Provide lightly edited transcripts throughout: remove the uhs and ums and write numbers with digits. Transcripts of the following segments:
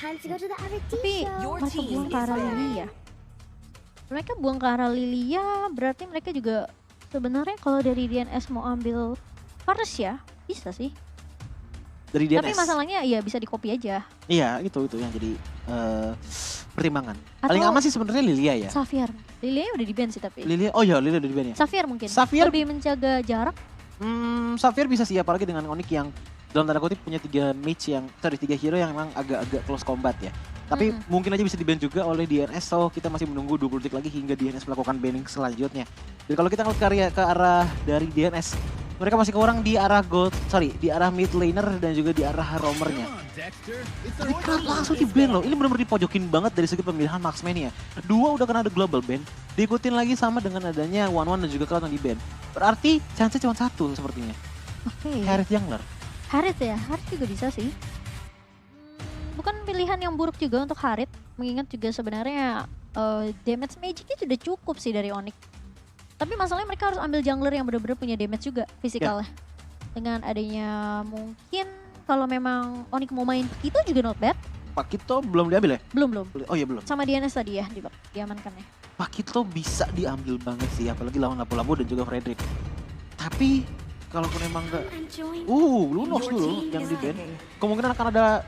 Tapi mereka buang ke arah Lilia. Mereka buang ke arah Lilia, berarti mereka juga sebenarnya kalau dari DNS mau ambil Varus ya, bisa sih. Dari DNS. Tapi masalahnya ya bisa di copy aja. Iya, itu yang jadi pertimbangan. Atau Paling aman sih sebenarnya Lilia ya. Xavier. Lilia udah di ban sih tapi. Lilia, oh ya Lilia udah di ban ya. Xavier mungkin. Xavier lebih menjaga jarak. Xavier bisa sih apalagi dengan Onyx yang dalam tanda kutip punya 3 hero yang memang agak-agak close combat ya. Tapi mungkin aja bisa di-ban juga oleh DNS, so kita masih menunggu 20 detik lagi hingga DNS melakukan banning selanjutnya. Dan kalau kita ngeliat ke arah dari DNS, mereka masih kurang di arah di arah mid laner dan juga di arah roamernya. Mereka langsung di-ban loh, ini benar-benar dipojokin banget dari segi pemilihan marksman-nya. Dua udah kena ada global ban, diikutin lagi sama dengan adanya One dan juga Cloud yang di-ban. Berarti chance-nya cuma satu sepertinya. Oke. Harith Jungler. Harith ya, Harith juga bisa sih. Bukan pilihan yang buruk juga untuk Harith, mengingat juga sebenarnya damage magicnya sudah cukup sih dari Onyx. Tapi masalahnya mereka harus ambil jungler yang benar-benar punya damage juga fisikalnya. Dengan adanya mungkin kalau memang Onyx mau main itu juga not bad. Pakito belum diambil ya? Belum. Oh iya belum. Sama DNS tadi ya diamankan ya. Pakito bisa diambil banget sih, apalagi lawan Lapu-Lapu dan juga Frederick. Tapi kalaupun emang enggak, Lunox dulu yang di-ban. Kemungkinan akan ada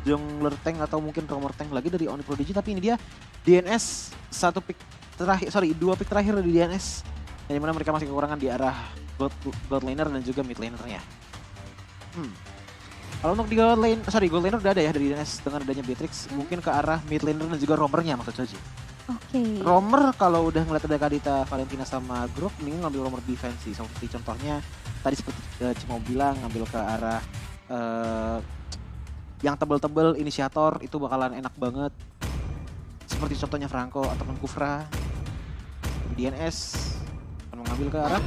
jungler tank atau mungkin roamer tank lagi dari Onyx Prodigy, tapi ini dia DNS dua pick terakhir dari DNS. Yang mana mereka masih kekurangan di arah gold laner dan juga mid lanernya. Kalau untuk di gold laner udah ada ya dari DNS dengan adanya Beatrix, mungkin ke arah mid laner dan juga roamernya maksud saja. Oke. Roamer kalau udah ngeliat ada Kadita, Valentina sama Grok, mending ngambil roamer defense sih. Seperti contohnya tadi seperti Cimo bilang, ngambil ke arah yang tebel-tebel inisiator itu bakalan enak banget. Seperti contohnya Franco ataupun Kufra. DNS akan mengambil ke arah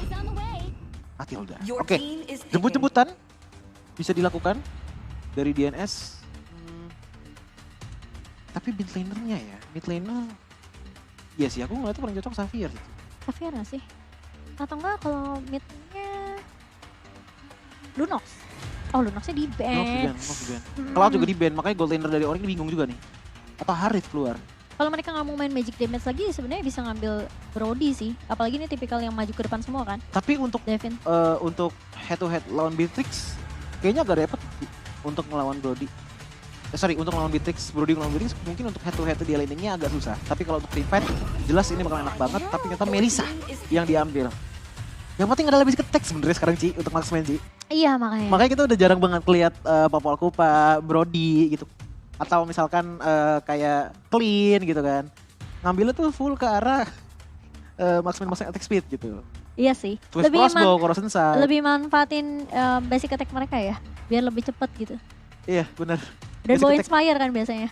Matilda. Oke, jemput-jemputan bisa dilakukan dari DNS. Tapi mid lanernya ya, mid laner iya sih, aku ngeliatnya paling cocok Xavier. Xavier gak sih? Atau enggak kalau midnya Lunox. Oh Lunoxnya di-ban. Cloud juga di-ban, makanya gold laner dari Onyx bingung juga nih. Atau Harith keluar. Kalau mereka nggak mau main magic damage lagi sebenarnya bisa ngambil Brody sih. Apalagi ini tipikal yang maju ke depan semua kan. Tapi untuk Devin. Untuk head to head lawan Beatrix kayaknya agak repot untuk melawan Brody. Untuk melawan Beatrix, Brody melawan Beatrix mungkin untuk head to head dia laningnya agak susah. Tapi kalau untuk team fight jelas ini bakal enak banget. Tapi ternyata Melissa yang diambil. Yang penting adalah bisa ke-tag sebenarnya sekarang Ci untuk marksman Ci. Iya makanya. Makanya kita udah jarang banget lihat Popol Kupa, Brody gitu. Atau misalkan kayak Clean gitu kan. Ngambilnya tuh full ke arah marksman attack speed gitu. Iya sih. Twist crossbow, Corrosion Sight. Lebih manfaatin basic attack mereka ya. Biar lebih cepat gitu. Iya benar. Dan bawa inspire kan biasanya.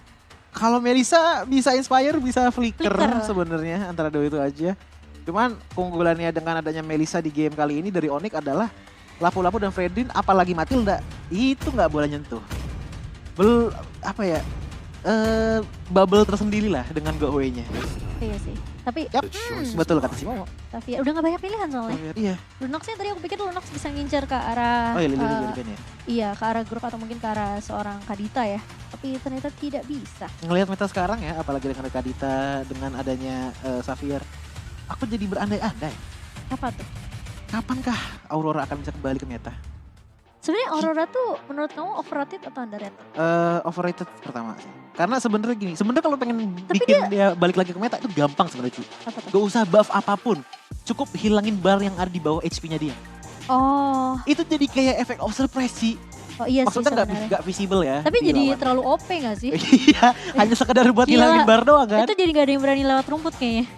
Kalau Melissa bisa inspire, bisa flicker. Sebenarnya antara dua itu aja. Cuman keunggulannya dengan adanya Melissa di game kali ini dari Onyx adalah Lapu-Lapu dan Fredrin apalagi Matilda itu nggak boleh nyentuh. Bubble tersendiri lah dengan go-away-nya. Iya sih. Tapi betul kata si Momo. Tapi udah gak banyak pilihan soalnya. Iya. Lunoxnya tadi aku pikir Lunox bisa ngincer ke arah iya, ke arah grup atau mungkin ke arah seorang Kadita ya. Tapi ternyata tidak bisa. Ngelihat meta sekarang ya, apalagi dengan Kadita dengan adanya Xavier, aku jadi berandai-andai. Apa tuh? Kapankah Aurora akan bisa kembali ke meta? Sebenarnya Aurora tuh menurut kamu overrated atau underrated? Overrated pertama sih. Karena sebenarnya kalau pengen bikin dia balik lagi ke meta itu gampang sebenarnya. Gak usah buff apapun. Cukup hilangin bar yang ada di bawah HP-nya dia. Oh. Itu jadi kayak efek of surprise sih. Oh iya maksudnya sih sebenarnya. Gak visible ya. Tapi jadi terlalu OP gak sih? Iya, hanya sekedar buat hilangin bar doang kan. Itu jadi gak ada yang berani lewat rumput kayaknya.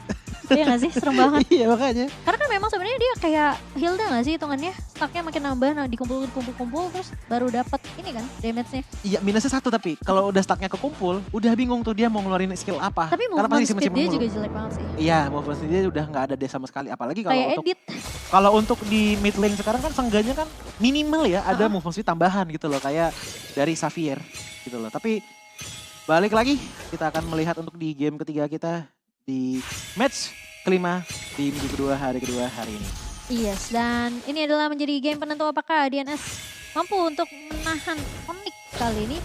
Iya gak sih? Serem banget. Iya makanya. Karena kan memang sebenarnya dia kayak Hilda gak sih hitungannya? Stacknya makin nambah, dikumpul terus baru dapat ini kan damage-nya. Iya minusnya satu tapi kalau udah stacknya kekumpul, udah bingung tuh dia mau ngeluarin skill apa. Tapi movement speed dia juga jelek banget sih. Iya movement speed dia udah gak ada dia sama sekali. Apalagi kalau untuk di mid lane sekarang kan seenggaknya kan minimal ya ada movement speed tambahan gitu loh. Kayak dari Xavier gitu loh. Tapi balik lagi kita akan melihat untuk di game ketiga kita. Di match kelima di minggu kedua hari ini. Yes, dan ini adalah menjadi game penentu apakah DNS mampu untuk menahan Onyx kali ini.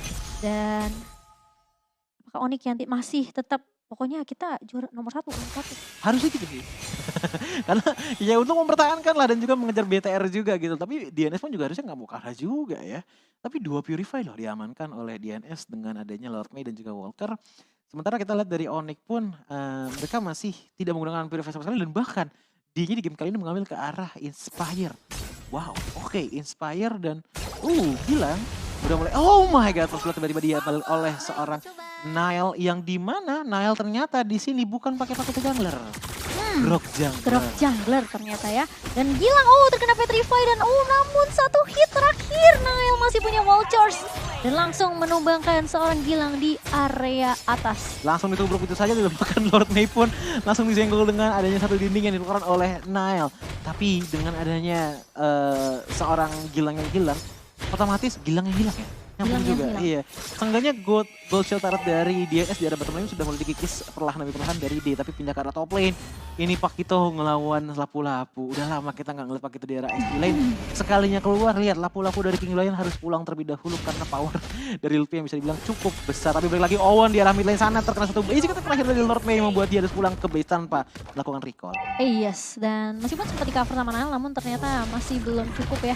Dan apakah Onyx yang masih tetap pokoknya kita juara nomor 1, nomor 1. Harusnya gitu sih. Karena ya untuk mempertahankan lah dan juga mengejar BTR juga gitu. Tapi DNS pun juga harusnya nggak mau kalah juga ya. Tapi dua Purify loh diamankan oleh DNS dengan adanya Lord Mei dan juga Walker. Sementara kita lihat dari Onyx pun mereka masih tidak menggunakan Purify sama sekali dan bahkan dia di game kali ini mengambil ke arah Inspire. Wow, oke, Inspire dan Gilang udah mulai, oh my god, terus tiba-tiba dia oleh seorang Nile yang dimana Nile ternyata di sini bukan pakai jungler. Grok jungler ternyata ya. Dan Gilang terkena Petrify dan namun satu hit terakhir Nile masih punya wall charge. Dan langsung menumbangkan seorang Gilang di area atas. Langsung ditubruk itu saja dilemparkan Lord Mei pun langsung disenggol dengan adanya satu dinding yang dilakukan oleh Nile. Tapi dengan adanya seorang Gilang yang hilang, otomatis Gilang yang hilang ya. Nyambung juga, iya. Seenggaknya gold shield turret dari DNS di arah bottom lane sudah mulai dikikis perlahan dari D. Tapi pindah ke arah top lane. Ini Pakito ngelawan Lapu-Lapu. Udah lama kita nggak ngeliat Pakito di arah XP lane. Sekalinya keluar, lihat Lapu-Lapu dari King Lion harus pulang terlebih dahulu. Karena power dari Luffy yang bisa dibilang cukup besar. Tapi balik lagi Owen di arah mid lane sana terkena satu base kita terakhir dari Lord Mei membuat dia harus pulang ke base tanpa melakukan recall. Yes, dan meskipun sempat di cover sama Nile namun ternyata masih belum cukup ya.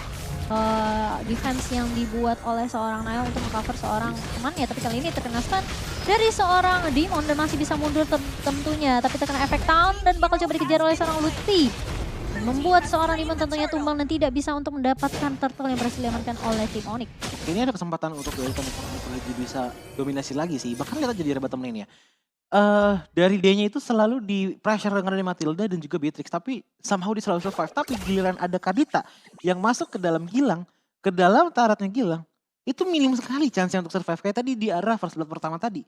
Defense yang dibuat oleh seorang Nile untuk mengcover seorang temannya, tapi kali ini terkena stun dari seorang Demon dan masih bisa mundur tentunya, tapi terkena efek Town dan bakal coba dikejar oleh seorang Lutfi. Membuat seorang Demon tentunya tumbang dan tidak bisa untuk mendapatkan turtle yang berhasil diamankan oleh tim Onyx. Ini ada kesempatan untuk Onyx bisa dominasi lagi sih, bahkan lihat aja di area bottom lane ya. Dari D-nya itu selalu di pressure dengan ada Matilda dan juga Beatrix, tapi somehow dia selalu survive. Tapi giliran ada Kadita yang masuk ke dalam Gilang, ke dalam turretnya Gilang, itu minim sekali chance untuk survive. Kayak tadi di arah first blood pertama tadi.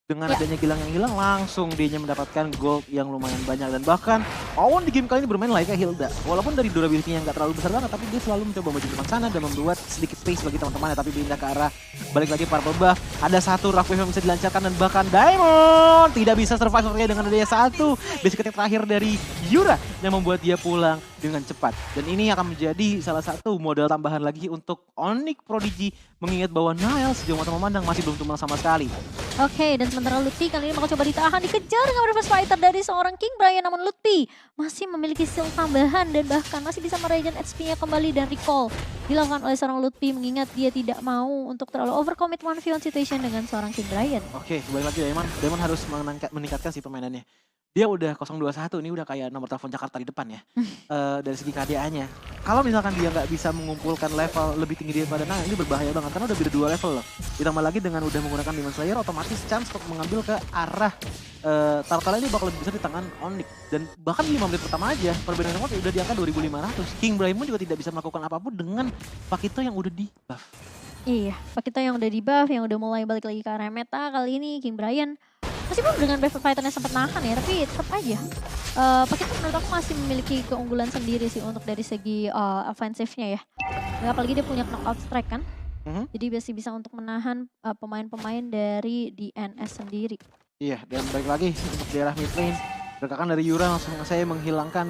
Dengan adanya Gilang yang hilang, langsung D-nya mendapatkan gold yang lumayan banyak. Dan bahkan Owen di game kali ini bermain layaknya Hilda. Walaupun dari durability-nya nggak terlalu besar banget, tapi dia selalu mencoba maju depan sana dan membuat sedikit space bagi teman-temannya. Tapi pindah ke arah, balik lagi purple buff. Ada satu rock wave yang bisa dilancarkan dan bahkan Diamond tidak bisa survive dengan adanya satu basic attack terakhir dari Yura yang membuat dia pulang dengan cepat. Dan ini akan menjadi salah satu modal tambahan lagi untuk Onyx Prodigy, mengingat bahwa Nile sejauh mata memandang masih belum tumbang sama sekali. Oke, dan sementara Lutfi kali ini bakal coba ditahan, dikejar dengan reverse fighter dari seorang King Brian. Namun Lutfi masih memiliki skill tambahan dan bahkan masih bisa meregen HP-nya kembali dan recall. Dilakukan oleh seorang Lutfi mengingat dia tidak mau untuk terlalu overcommit 1v1 situation dengan seorang King Brian. Oke, balik lagi Diamond harus meningkatkan si permainannya. Dia udah 021, ini udah kayak nomor telepon Jakarta di depan ya. Dari segi KDA-nya. Kalau misalkan dia nggak bisa mengumpulkan level lebih tinggi daripada ini berbahaya banget. Karena udah beda 2 level loh. Ditambah lagi dengan udah menggunakan Demon Slayer, otomatis chance untuk mengambil ke arah Tartala ini bakal lebih besar di tangan Onyx. Dan bahkan 5 menit pertama aja, perbedaan nomor udah di angka 2500. King Brian juga tidak bisa melakukan apapun dengan Pakito yang udah di buff. Iya, Pakito yang udah di buff, yang udah mulai balik lagi ke arah meta. Kali ini King Brian meskipun dengan Breath Fighter-nya sempat nahan ya, tapi tetap aja. Pakito menurut aku masih memiliki keunggulan sendiri sih untuk dari segi offensive-nya ya. Apalagi dia punya knockout strike kan. Jadi masih bisa untuk menahan pemain-pemain dari DNS sendiri. Iya, dan balik lagi untuk daerah mid lane. Rekan dari Yura langsung saya menghilangkan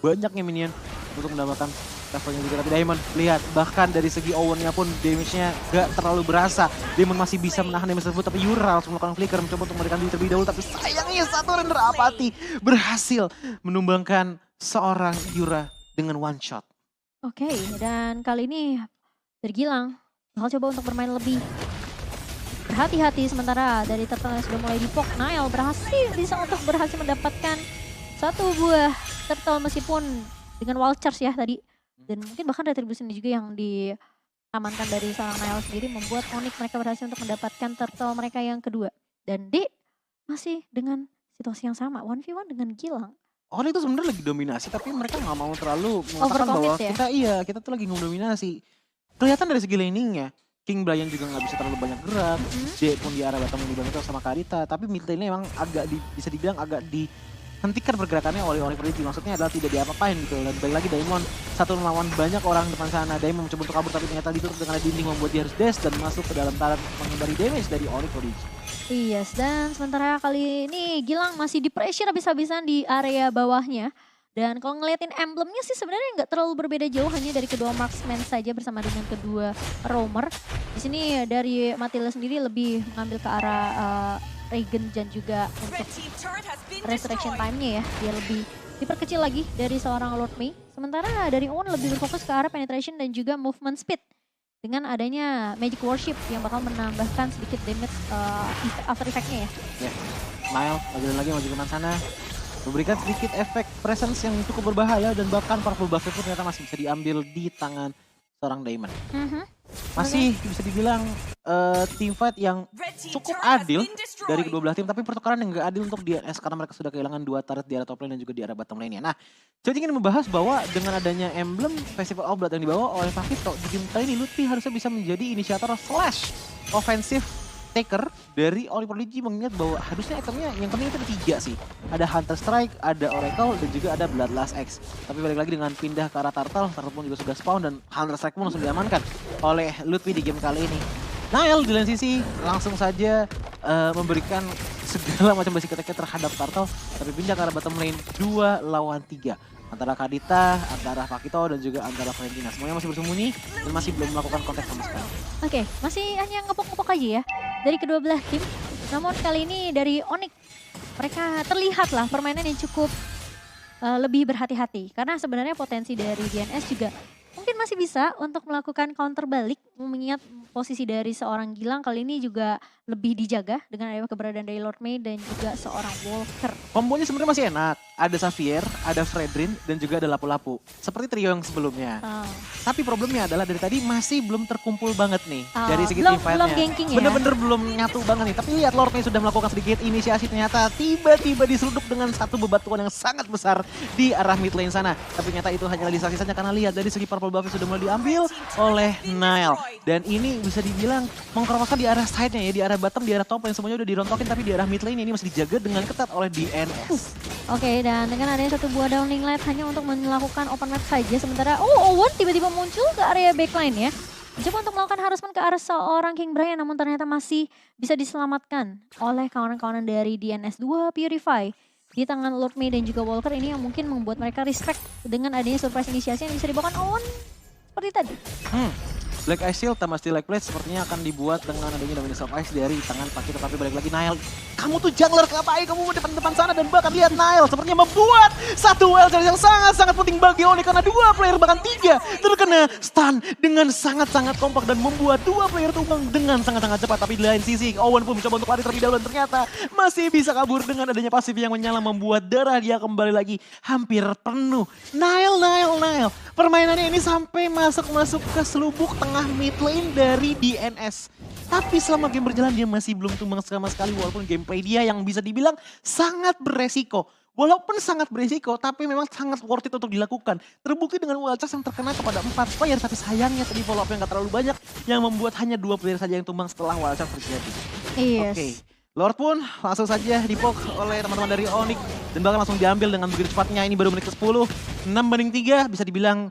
banyaknya minion untuk mendapatkan levelnya juga. Tapi Diamond, lihat bahkan dari segi Owen-nya pun damage-nya gak terlalu berasa. Diamond masih bisa menahan damage tersebut, tapi Yura langsung melakukan flicker mencoba untuk memberikan diri terlebih dahulu. Tapi sayangnya satu render apati berhasil menumbangkan seorang Yura dengan one shot. Oke, dan kali ini Gilang bakal coba untuk bermain lebih berhati-hati, sementara dari turtle yang sudah mulai dipok, Nile berhasil mendapatkan satu buah turtle meskipun dengan wall charge ya tadi. Dan mungkin bahkan retribution juga yang diamankan dari seorang Nile sendiri membuat Onyx mereka berhasil untuk mendapatkan turtle mereka yang kedua. Dan D masih dengan situasi yang sama, 1v1 dengan Gilang. Onyx itu sebenarnya lagi dominasi, tapi mereka nggak mau terlalu mengatakan bahwa ya? kita tuh lagi mendominasi. Kelihatan dari segi laningnya, King Brian juga nggak bisa terlalu banyak gerak. D pun di arah bottom yang dibantu sama Kadita, tapi mid lane-nya memang agak bisa dibilang agak hentikan pergerakannya oleh Prodigy. Maksudnya adalah tidak diapa-apain gitu. Dan balik lagi Diamond satu melawan banyak orang depan sana. Diamond mencoba untuk kabur tapi ternyata ditutup dengan dinding membuat dia harus dash dan masuk ke dalam taraf menghindari damage dari Prodigy. Yes, dan sementara kali ini Gilang masih di pressure habis-habisan di area bawahnya. Dan kalau ngeliatin emblemnya sih sebenarnya nggak terlalu berbeda jauh, hanya dari kedua marksman saja bersama dengan kedua roamer. Di sini dari Matilda sendiri lebih mengambil ke arah regen dan juga untuk resurrection time-nya ya. Dia lebih diperkecil lagi dari seorang Lord Mei. Sementara dari Owen lebih berfokus ke arah penetration dan juga movement speed. Dengan adanya Magic Worship yang bakal menambahkan sedikit damage after effect-nya ya. Ya, Nile lagi maju ke sana. Memberikan sedikit efek presence yang cukup berbahaya dan bahkan Purple Buff pun ternyata masih bisa diambil di tangan seorang Diamond. Masih bisa dibilang team fight yang cukup adil dari kedua belah tim, tapi pertukaran yang gak adil untuk DNS karena mereka sudah kehilangan 2 turret di arah top lane dan juga di arah bottom lane-nya. Nah, jadi ingin membahas bahwa dengan adanya emblem Festival of Blood yang dibawa oleh Pakito, di game kali ini Lutfi harusnya bisa menjadi inisiator slash offensive taker dari Oli Prodigy, mengingat bahwa harusnya itemnya yang penting itu ada 3 sih. Ada Hunter Strike, ada Oracle, dan juga ada Bloodlust X. Tapi balik lagi dengan pindah ke arah Turtle pun juga sudah spawn dan Hunter Strike pun langsung diamankan oleh Lutfi di game kali ini. Nile di lain sisi langsung saja memberikan segala macam basic attack terhadap Turtle, tapi pindah ke arah bottom lane 2 lawan 3. Antara Kadita, antara Pakito, dan juga antara Valentina. Semuanya masih bersembunyi dan masih belum melakukan kontak sama sekali. Oke, masih hanya ngepok-ngepok aja ya dari kedua belah tim. Namun kali ini dari Onyx, mereka terlihat lah permainan yang cukup lebih berhati-hati. Karena sebenarnya potensi dari DNS juga mungkin masih bisa untuk melakukan counter balik. Mengingat posisi dari seorang Gilang kali ini juga lebih dijaga dengan adanya keberadaan dari Lord Mei dan juga seorang Walker. Kombonya sebenarnya masih enak. Ada Xavier, ada Fredrin, dan juga ada Lapu-Lapu. Seperti trio yang sebelumnya. Tapi problemnya adalah dari tadi masih belum terkumpul banget nih. Dari segi team fight-nya. Belum ganking ya? Bener-bener belum nyatu banget nih. Tapi lihat Lord Mei sudah melakukan sedikit inisiasi. Ternyata tiba-tiba diseruduk dengan satu bebatuan yang sangat besar di arah mid lane sana. Tapi ternyata itu hanya distraksi saja karena lihat dari segi purple buff sudah mulai diambil oleh Nile. Dan ini bisa dibilang mengkeroskan di arah side-nya ya. Di arah bottom, di arah top lane semuanya udah dirontokin. Tapi di arah mid lane ini masih dijaga dengan ketat oleh DNS. Oke, dan dengan adanya satu buah downing light hanya untuk melakukan open map saja. Sementara Owen tiba-tiba muncul ke area backline ya. Mencoba untuk melakukan harassment ke arah seorang King Brian, namun ternyata masih bisa diselamatkan oleh kawan-kawan dari DNS 2 Purify. Di tangan Lord Mei dan juga Walker ini yang mungkin membuat mereka respect dengan adanya surprise inisiasi yang bisa dibawakan Owen seperti tadi. Black Ice Shield tambah Steel Like Blade sepertinya akan dibuat dengan adanya Dominance of Ice dari tangan Pakito. Tapi balik lagi Nile, kamu tuh jungler ngapain kamu depan-depan sana, dan bahkan lihat Nile sepertinya membuat satu wild charge yang sangat-sangat penting bagi Oni karena 2 player bahkan 3 terkena stun dengan sangat-sangat kompak dan membuat 2 player tumbang dengan sangat-sangat cepat. Tapi di lain sisi Owen pun mencoba untuk lari terlebih dahulu dan ternyata masih bisa kabur dengan adanya pasif yang menyala membuat darah dia kembali lagi hampir penuh. Nile. Permainannya ini sampai masuk ke selubuk tengah mid lane dari DNS. Tapi selama game berjalan dia masih belum tumbang sama sekali walaupun gameplay dia yang bisa dibilang sangat beresiko. Walaupun sangat beresiko tapi memang sangat worth it untuk dilakukan. Terbukti dengan wild charge yang terkena kepada 4 player tapi sayangnya tadi follow up yang gak terlalu banyak yang membuat hanya 2 player saja yang tumbang setelah wild charge terjadi. Yes. Oke. Lord pun langsung saja dipoke oleh teman-teman dari Onyx dan bahkan langsung diambil dengan begitu cepatnya. Ini baru menit ke-10, 6-3 bisa dibilang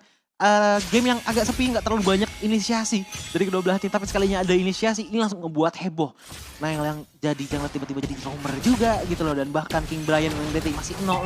game yang agak sepi, nggak terlalu banyak inisiasi dari kedua belah tim, tapi sekalinya ada inisiasi ini langsung ngebuat heboh. Nah yang jadi jangan tiba-tiba jadi roamer juga gitu loh, dan bahkan King Brian yang dari masih 0-0.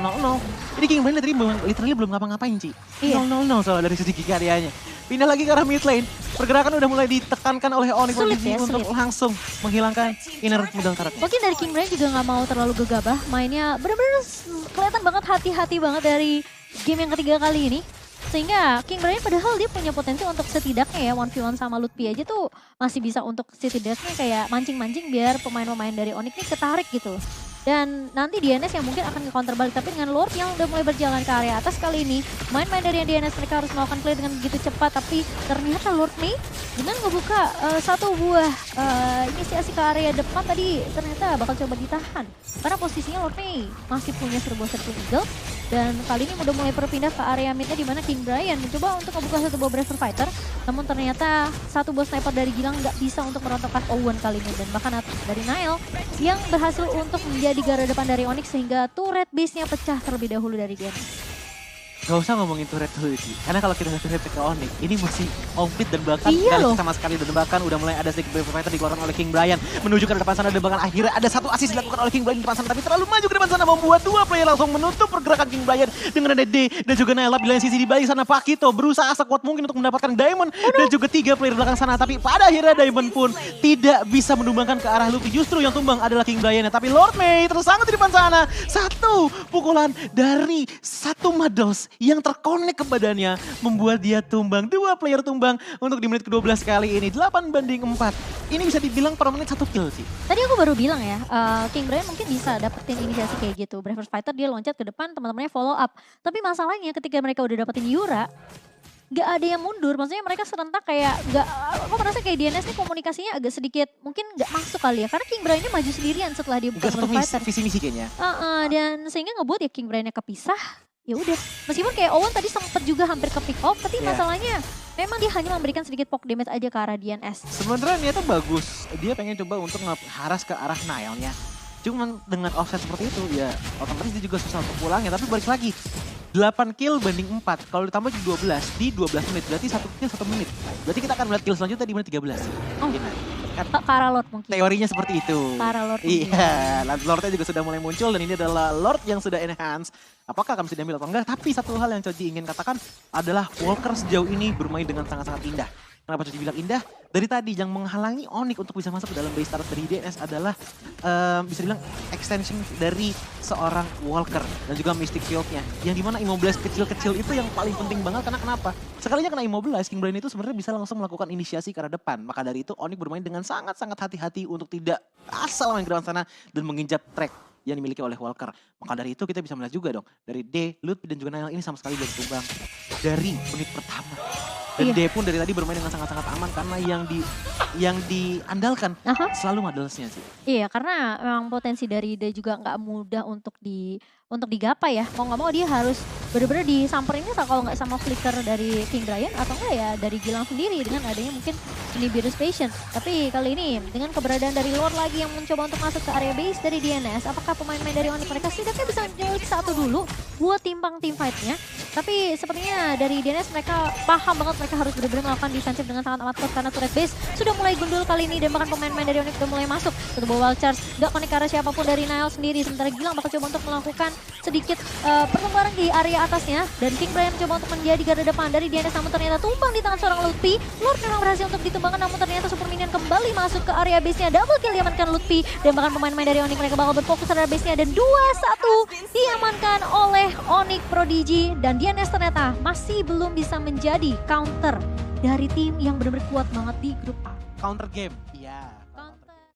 Jadi King Brian literally belum ngapa-ngapain Ci. 0-0 soalnya dari segi karyanya. Pindah lagi ke arah mid lane, pergerakan udah mulai ditekankan oleh Onyx untuk langsung menghilangkan inner middle turret. Mungkin dari King Brian juga nggak mau terlalu gegabah, mainnya bener-bener kelihatan banget hati-hati banget dari game yang ketiga kali ini. Sehingga King Brian padahal dia punya potensi untuk setidaknya ya 1v1 sama Lutfi aja tuh masih bisa untuk setidaknya kayak mancing-mancing biar pemain-pemain dari Onyx ini ketarik gitu. Dan nanti DNS yang mungkin akan nge-counter balik, tapi dengan Lord yang udah mulai berjalan ke area atas kali ini, main-main dari DNS mereka harus melakukan play dengan begitu cepat, tapi ternyata Lord Mei dengan ngebuka satu buah inisiasi ke area depan tadi ternyata bakal coba ditahan. Karena posisinya Lord Mei masih punya sebuah Circle Eagle, dan kali ini udah mulai berpindah ke area midnya di mana King Brian mencoba untuk membuka satu buah Bracer Fighter, namun ternyata satu buah sniper dari Gilang nggak bisa untuk merontokkan Owen kali ini, dan bahkan dari Nile yang berhasil untuk menjadi garda depan dari Onyx sehingga turret base-nya pecah terlebih dahulu dari DNS. Gak usah ngomongin turret dulu sih. Karena kalau kita lihat turret ke Onyx, ini masih komplit dan bahkan Iya gak loh. sama sekali. Dan bahkan udah mulai ada sedikit Brave Fighter dikeluarkan oleh King Brian. Menuju ke depan sana dan bahkan akhirnya ada satu assist dilakukan oleh King Brian di depan sana. Tapi terlalu maju ke depan sana membuat dua player langsung menutup pergerakan King Brian. Dengan ada D dan juga Nailab di lain sisi di balik sana. Pakito berusaha sekuat mungkin untuk mendapatkan Diamond. Dan juga 3 player belakang sana. Tapi pada akhirnya Diamond pun tidak bisa menumbangkan ke arah Luffy. Justru yang tumbang adalah King Brian. Tapi Lord May tersangkut di depan sana. Satu pukulan dari satu Muddles yang terkonek ke badannya membuat dia tumbang. 2 player tumbang untuk di menit ke-12 kali ini. 8-4. Ini bisa dibilang per menit 1 kill sih. Tadi aku baru bilang ya, King Brian mungkin bisa dapetin inisiasi kayak gitu. Brave Fighter dia loncat ke depan, teman-temannya follow up. Tapi masalahnya ketika mereka udah dapetin Yura, gak ada yang mundur. Maksudnya mereka serentak kayak aku merasa kayak DNS nih komunikasinya agak sedikit mungkin gak masuk kali ya. Karena King Brian maju sendirian setelah dia buka Gak satu Brave Fighter. visi misi kayaknya. Dan sehingga ngebuat ya King Brian-nya kepisah. Ya udah, meskipun kayak Owen tadi sempet juga hampir ke pick off, tapi masalahnya memang dia hanya memberikan sedikit poke damage aja ke arah DNS. Sebenarnya niatnya bagus. Dia pengen coba untuk haras ke arah Nile-nya. Cuman dengan offset seperti itu ya otomatis dia juga susah untuk pulangnya. Tapi balik lagi, 8 kill banding 4. Kalau ditambah jadi 12 di 12 menit. Berarti 1 kill 1 menit. Berarti kita akan melihat kill selanjutnya di menit 13. Oh. Gimana? Kan Ke arah Lord mungkin. teorinya seperti itu. Ke arah Lord mungkin. Iya, Lordnya juga sudah mulai muncul dan ini adalah Lord yang sudah enhance. Apakah akan bisa diambil atau enggak? Tapi satu hal yang Choji ingin katakan adalah Walker sejauh ini bermain dengan sangat-sangat indah. Kenapa Choji bilang indah? Dari tadi yang menghalangi Onyx untuk bisa masuk ke dalam base start dari DNS adalah bisa dibilang extension dari seorang Walker dan juga Mystic Shield-nya. Yang dimana immobilize kecil-kecil itu yang paling penting banget karena kenapa? Sekalinya kena immobilize, King Brian itu sebenarnya bisa langsung melakukan inisiasi ke arah depan. Maka dari itu Onyx bermain dengan sangat-sangat hati-hati untuk tidak asal main ke depan sana dan menginjak track yang dimiliki oleh Walker. Maka dari itu kita bisa melihat juga dong, dari D, Lutfi dan juga Nail ini sama sekali belum tumbang dari menit pertama. Dan D pun dari tadi bermain dengan sangat-sangat aman karena yang diandalkan selalu Muddles-nya sih. Iya, karena memang potensi dari D juga nggak mudah untuk digapai ya. Mau nggak mau dia harus benar-benar disamperinnya kalau nggak sama flicker dari King Brian atau enggak ya dari Gilang sendiri dengan adanya mungkin ini Beerus Passion. Tapi kali ini dengan keberadaan dari Lord lagi yang mencoba untuk masuk ke area base dari DNS, apakah pemain-pemain dari Onyx mereka setidaknya bisa menculik satu dulu buat timbang tim fight-nya. Tapi sepertinya dari DNS mereka paham banget mereka harus benar-benar melakukan defensif dengan sangat amat kuat karena turret base sudah mulai gundul kali ini dan bahkan pemain-pemain dari Onyx sudah mulai masuk. Satu ball charge, gak connect ke arah siapapun dari Nile sendiri. Sementara Gilang bakal coba untuk melakukan sedikit pertempuran di area atasnya. Dan King Brian coba untuk menjadi garda depan dari DNS namun ternyata tumbang di tangan seorang Lutfi. Lord memang berhasil untuk ditumbangkan namun ternyata Super Minion kembali masuk ke area base-nya. Double kill diamankan Lutfi dan bahkan pemain-pemain dari Onyx mereka bakal berfokus pada base-nya. Dan 2-1 diamankan oleh Onyx Prodigy dan DNS ternyata masih belum bisa menjadi counter dari tim yang benar-benar kuat banget di grup A. Counter game, iya.